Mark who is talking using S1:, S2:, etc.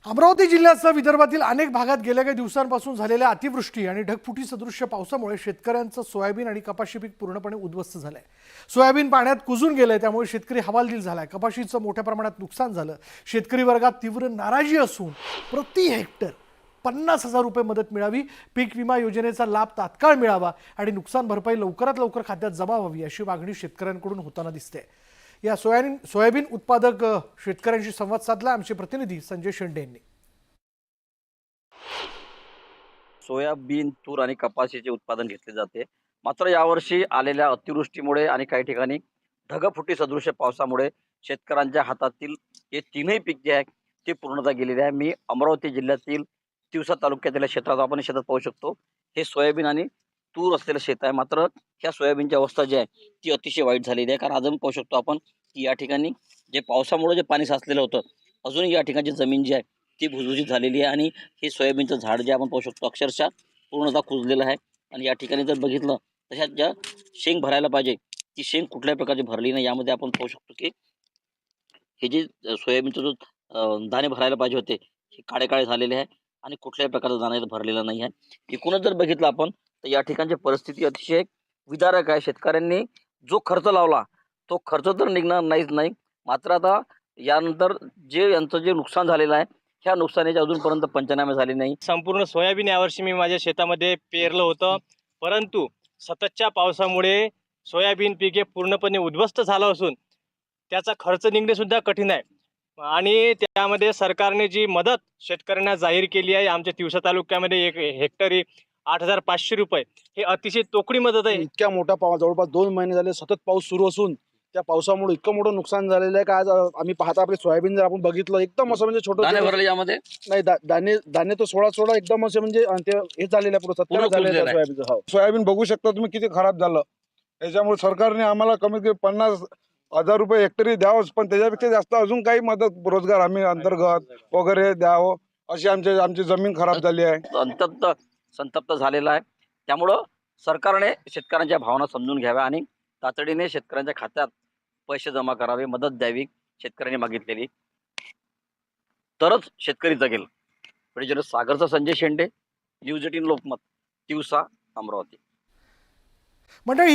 S1: अमरावती जिल्ह्यासह विदर्भातील अनेक भागात गेल्या काही दिवसांपासून झालेल्या अतिवृष्टी आणि ढगफुटी सदृश्य पावसामुळे शेतकऱ्यांचं सोयाबीन आणि कपाशी पीक पूर्णपणे उद्ध्वस्त झालंय। सोयाबीन पाण्यात कुजून गेलंय, त्यामुळे शेतकरी हवालदिल झालाय। कपाशीचं मोठ्या प्रमाणात नुकसान झालं। शेतकरी वर्गात तीव्र नाराजी असून प्रति हेक्टर 50,000 रुपये मदत मिळावी, पीक विमा योजनेचा लाभ तात्काळ मिळावा आणि नुकसान भरपाई लवकरात लवकर खात्यात जमा व्हावी अशी मागणी शेतकऱ्यांकडून होताना दिसते। या सोयाबीन उत्पादक शेतकऱ्यांशी संवाद साधला आमचे प्रतिनिधी संजय शेंडे यांनी।
S2: सोयाबीन, तूर आणि कपाशीचे उत्पादन घेतले जाते। मात्र यावर्षी आलेल्या अतिवृष्टीमुळे आणि काही ठिकाणी ढगफुटी सदृश्य पावसामुळे शेतकऱ्यांच्या हातातील हे तीनही पीक जे आहे ते पूर्णतः गेलेले आहे। मी अमरावती जिल्ह्यातील तिवसा तालुक्यातील शेतात आपण शेतात पाहू शकतो। हे सोयाबीन आणि तूर असलेलं शेत आहे। मात्र ह्या सोयाबीनची अवस्था जी आहे ती अतिशय वाईट झालेली आहे। कारण अजून पाहू शकतो आपण की या ठिकाणी जे पावसामुळे जे पाणी साचलेलं होतं, अजून या ठिकाणची जमीन जी आहे ती भुसभुशीत झालेली आहे आणि हे सोयाबीनचं झाड जे आपण पाहू शकतो अक्षरशः पूर्णतः कुजलेलं आहे। आणि या ठिकाणी जर बघितलं तर ह्या ज्या शेंग भरायला पाहिजे ती शेंग कुठल्याही प्रकारची भरली नाही। यामध्ये आपण पाहू शकतो की हे जे सोयाबीनचे जो दाणे भरायला पाहिजे होते हे काळे काळे झालेले आहे आणि कुठल्याही प्रकारचा दाणा इथं भरलेला नाही आहे। एकूणच जर बघितलं आपण तर या ठिकाणची परिस्थिती अतिशय विदारक आहे। शेतकऱ्यांनी जो खर्च लावला तो खर्च तर निघणार नाहीच नाही, मात्र आता यानंतर यांचं जे नुकसान झालेलं आहे ह्या नुकसानीचे अजूनपर्यंत पंचनामे झाले नाही।
S3: संपूर्ण सोयाबीन यावर्षी मी माझ्या शेतामध्ये पेरलं होतं, परंतु सततच्या पावसामुळे सोयाबीन पीक हे पूर्णपणे उद्ध्वस्त झालं असून त्याचा खर्च निघणे सुद्धा कठीण आहे। आणि त्यामध्ये सरकारने जी मदत शेतकऱ्यांना जाहीर केली आहे, आमच्या तिवसा तालुक्यामध्ये एक हेक्टरी 8,500 रुपये हे अतिशय तोकडी मदत आहे।
S4: इतक्या मोठा पाऊस जवळपास 2 महिने झाले सतत पाऊस सुरू असून त्या पावसामुळे इतकं मोठं नुकसान झालेलं आहे की आज आम्ही पाहता आपले सोयाबीन जर आपण बघितलं एकदम असं म्हणजे
S2: दाणे
S4: छोटं
S2: भरले यामध्ये
S4: नाही दाणे दाणे तर सोडा एकदम असे म्हणजे ते हे झालेलं आहे पुढं
S2: पूर्ण
S4: झालेलं
S2: कुजलेलं आहे।
S4: सोयाबीनचं। हो, सोयाबीन बघू शकता तुम्ही किती खराब झालं। त्याच्यामुळे सरकारने आम्हाला कमीत कमी 50,000 रुपये हेक्टरी द्यावंच, पण त्याच्यापेक्षा जास्त अजून काही मदत रोजगार हमी अंतर्गत वगैरे द्यावं अशी आमची जमीन खराब झाली आहे।
S2: संतप्त झालेला आहे। त्यामुळं सरकारने शेतकऱ्यांच्या भावना समजून घ्याव्या आणि तातडीने शेतकऱ्यांच्या खात्यात पैसे जमा करावे, मदत द्यावी शेतकऱ्यांनी मागितलेली, तरच शेतकरी जगेल। जर्नलिस्ट सागरचा संजय शेंडे, न्यूज 18 लोकमत, तिवसा, अमरावती।
S1: मंडळी